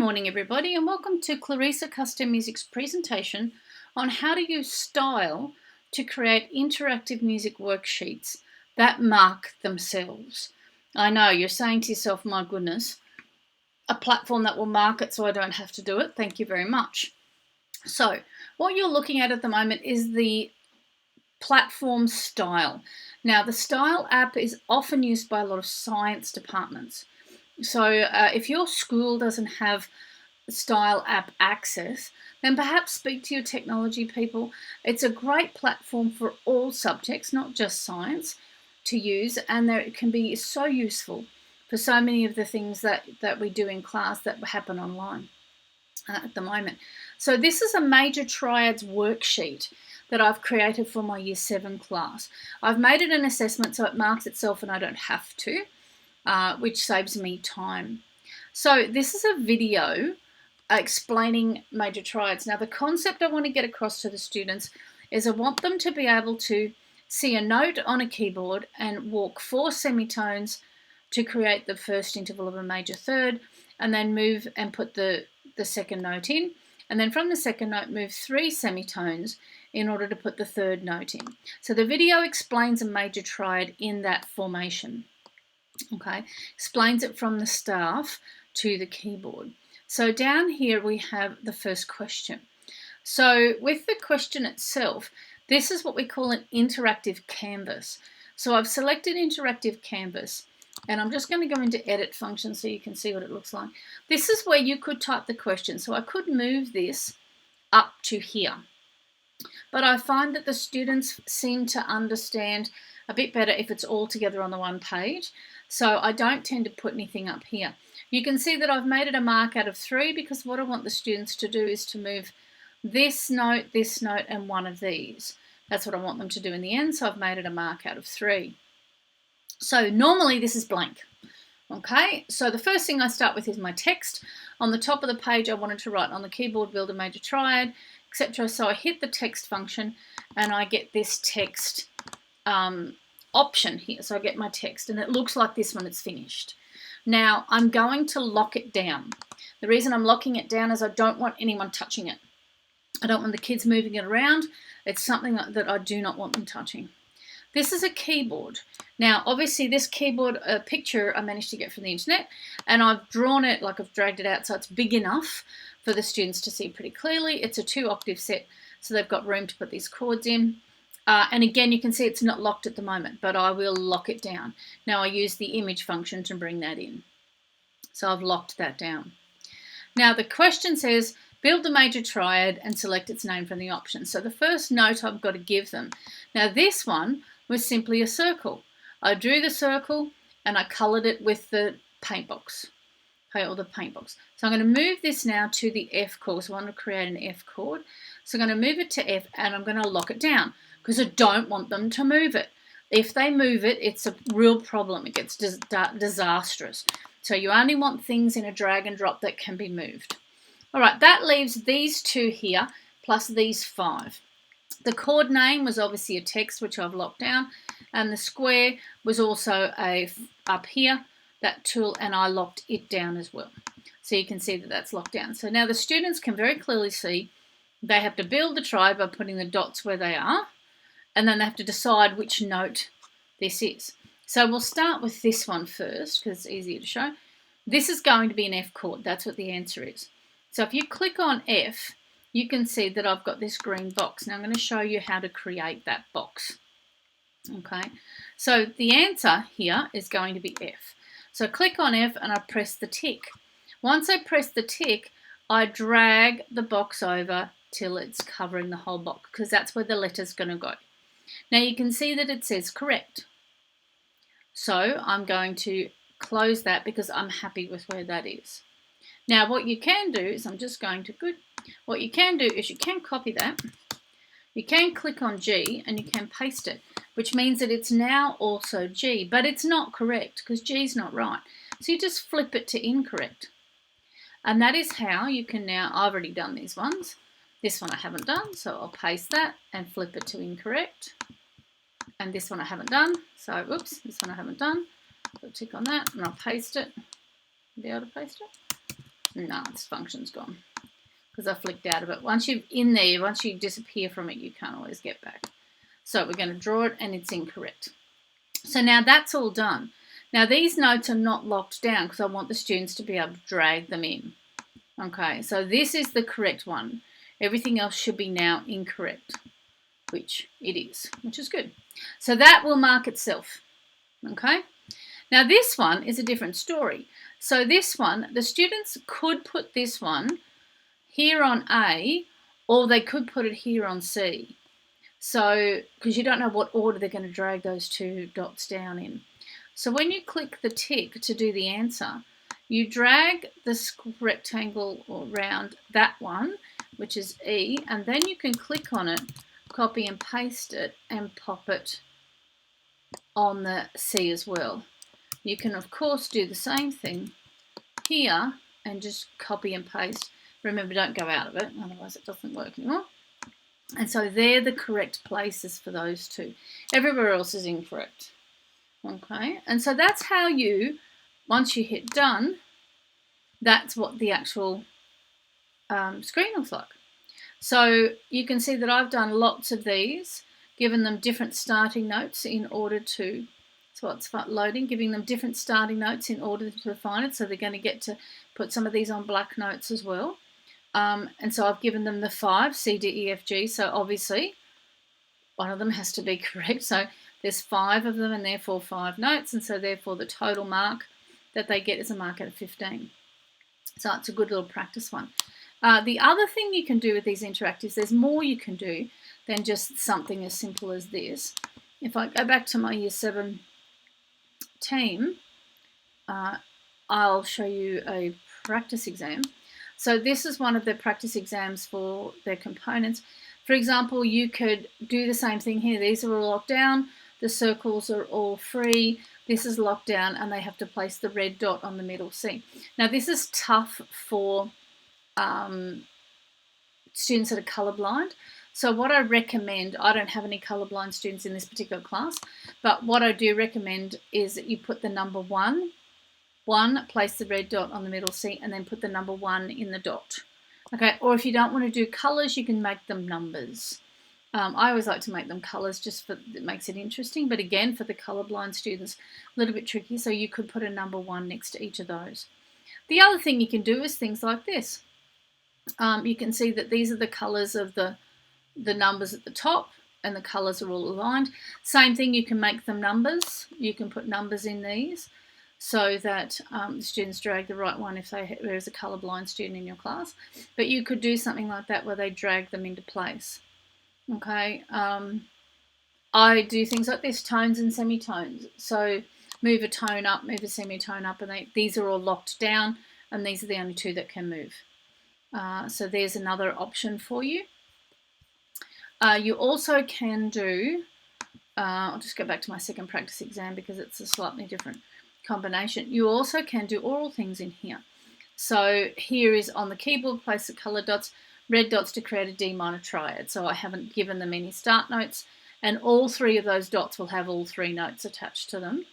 morning everybody, and welcome to Clarissa Custom Music's presentation on how to use Stile to create interactive music worksheets that mark themselves. I know you're saying to yourself, my goodness, a platform that will mark it so I don't have to do it. Thank you very much. So what you're looking at the moment is the platform Stile. Now the Stile app is often used by a lot of science departments. So if your school doesn't have Stile App access, then perhaps speak to your technology people. It's a great platform for all subjects, not just science, to use, and it can be so useful for so many of the things that we do in class that happen online at the moment. So this is a major triads worksheet that I've created for my Year 7 class. I've made it an assessment so it marks itself and I don't have to. Which saves me time. So this is a video explaining major triads. Now the concept I want to get across to the students is I want them to be able to see a note on a keyboard and walk 4 semitones to create the first interval of a major third, and then move and put the second note in, and then from the second note move 3 semitones in order to put the third note in. So the video explains a major triad in that formation. Okay, explains it from the staff to the keyboard. So down here we have the first question. So with the question itself, this is what we call an interactive canvas. So I've selected interactive canvas, and I'm just going to go into edit function so you can see what it looks like. This is where you could type the question. So I could move this up to here. But I find that the students seem to understand a bit better if it's all together on the one page. So I don't tend to put anything up here. You can see that I've made it a mark out of 3 because what I want the students to do is to move this note, and one of these. That's what I want them to do in the end, so I've made it a mark out of 3. So normally this is blank. Okay, so the first thing I start with is my text. On the top of the page I wanted to write on the keyboard, build a major triad, etc. So I hit the text function and I get this text option here. So I get my text and it looks like this when it's finished. Now I'm going to lock it down. The reason I'm locking it down is I don't want anyone touching it. I don't want the kids moving it around. It's something that I do not want them touching. This is a keyboard. Now obviously this keyboard picture I managed to get from the internet, and I've drawn it, like I've dragged it out so it's big enough for the students to see pretty clearly. It's a 2-octave set, so they've got room to put these chords in. And again, you can see it's not locked at the moment, but I will lock it down. Now I use the image function to bring that in. So I've locked that down. Now the question says, build the major triad and select its name from the options. So the first note I've got to give them. Now this one was simply a circle. I drew the circle and I coloured it with the paint box. Okay, or the paint box. So I'm going to move this now to the F chord. So I want to create an F chord. So I'm going to move it to F and I'm going to lock it down because I don't want them to move it. If they move it, it's a real problem. It gets disastrous. So you only want things in a drag and drop that can be moved. All right, that leaves these 2 here plus these 5. The chord name was obviously a text, which I've locked down, and the square was also up here, that tool, and I locked it down as well. So you can see that that's locked down. So now the students can very clearly see they have to build the triad by putting the dots where they are, and then they have to decide which note this is. So we'll start with this one first because it's easier to show. This is going to be an F chord. That's what the answer is. So if you click on F, you can see that I've got this green box. Now I'm going to show you how to create that box. Okay, so the answer here is going to be F. So click on F and I press the tick. Once I press the tick, I drag the box over till it's covering the whole box because that's where the letter's going to go. Now you can see that it says correct. So I'm going to close that because I'm happy with where that is. Now what you can do is, I'm just going to, what you can do is you can copy that. You can click on G and you can paste it, which means that it's now also G, but it's not correct because G is not right. So you just flip it to incorrect. And that is how you can now, I've already done these ones. This one I haven't done, so I'll paste that and flip it to incorrect. And this one I haven't done, so oops, this one I haven't done. So I'll tick on that and I'll paste it. Be able to paste it? No, this function's gone because I flicked out of it. Once you're in there, once you disappear from it, you can't always get back. So we're going to draw it, and it's incorrect. So now that's all done. Now these notes are not locked down because I want the students to be able to drag them in. Okay, so this is the correct one. Everything else should be now incorrect, which it is, which is good. So that will mark itself. Okay, now this one is a different story. So this one, the students could put this one here on A, or they could put it here on C. So, because you don't know what order they're going to drag those two dots down in. So when you click the tick to do the answer, you drag this rectangle around that one, which is E, and then you can click on it, copy and paste it, and pop it on the C as well. You can, of course, do the same thing here and just copy and paste. Remember, don't go out of it, otherwise it doesn't work anymore. And so they're the correct places for those two. Everywhere else is incorrect. Okay, and so that's how you, once you hit done, that's what the actual screen looks like. So you can see that I've done lots of these, given them different starting notes in order to, so it's loading, giving them different starting notes in order to refine it. So they're going to get to put some of these on black notes as well. And so I've given them the 5, C, D, E, F, G. So obviously one of them has to be correct. So there's 5 of them and therefore 5 notes. And so therefore the total mark that they get is a mark out of 15. So it's a good little practice one. The other thing you can do with these interactives, there's more you can do than just something as simple as this. If I go back to my Year 7 team, I'll show you a practice exam. So this is one of the practice exams for their components. For example, you could do the same thing here. These are all locked down. The circles are all free. This is locked down, and they have to place the red dot on the middle C. Now, this is tough for students that are colorblind. So what I recommend, I don't have any colorblind students in this particular class, but what I do recommend is that you put the number 1, place the red dot on the middle C, and then put the number 1 in the dot. Okay, or if you don't want to do colors, you can make them numbers. I always like to make them colors just for it makes it interesting, but again, for the colorblind students, a little bit tricky, so you could put a number 1 next to each of those. The other thing you can do is things like this. You can see that these are the colors of the numbers at the top, and the colors are all aligned. Same thing, you can make them numbers. You can put numbers in these so that the students drag the right one if there's a colorblind student in your class. But you could do something like that where they drag them into place. Okay, I do things like this, tones and semitones. So move a tone up, move a semitone up, and these are all locked down, and these are the only two that can move. So there's another option for you. You also can do, I'll just go back to my second practice exam because it's a slightly different combination. You also can do oral things in here. So here is on the keyboard, place the color dots, red dots to create a D minor triad. So I haven't given them any start notes, and all 3 of those dots will have all 3 notes attached to them.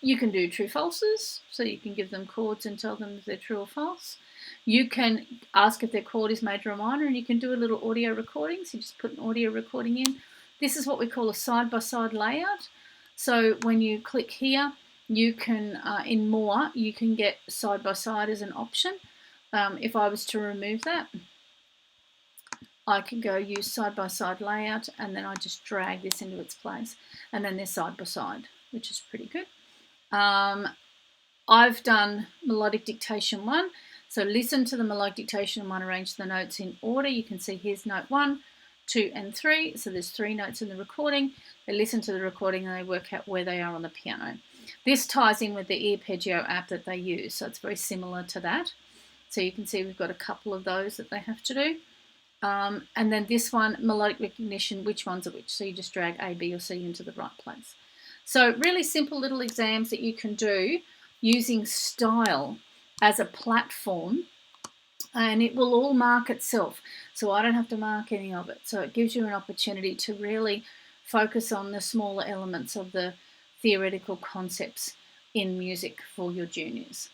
You can do true falses, so you can give them chords and tell them if they're true or false. You can ask if their chord is major or minor, and you can do a little audio recording. So you just put an audio recording in. This is what we call a side-by-side layout. So when you click here, you can, in more, you can get side-by-side as an option. If I was to remove that, I could go use side-by-side layout, and then I just drag this into its place, and then they're side-by-side, which is pretty good. I've done melodic dictation 1. So listen to the melodic dictation 1, arrange the notes in order. You can see here's note 1, 2, and 3. So there's 3 notes in the recording. They listen to the recording and they work out where they are on the piano. This ties in with the Arpeggio app that they use, so it's very similar to that. So you can see we've got a couple of those that they have to do. And then this one, melodic recognition, which ones are which. So you just drag A, B, or C into the right place. So really simple little exams that you can do using Stile as a platform, and it will all mark itself. So I don't have to mark any of it. So it gives you an opportunity to really focus on the smaller elements of the theoretical concepts in music for your juniors.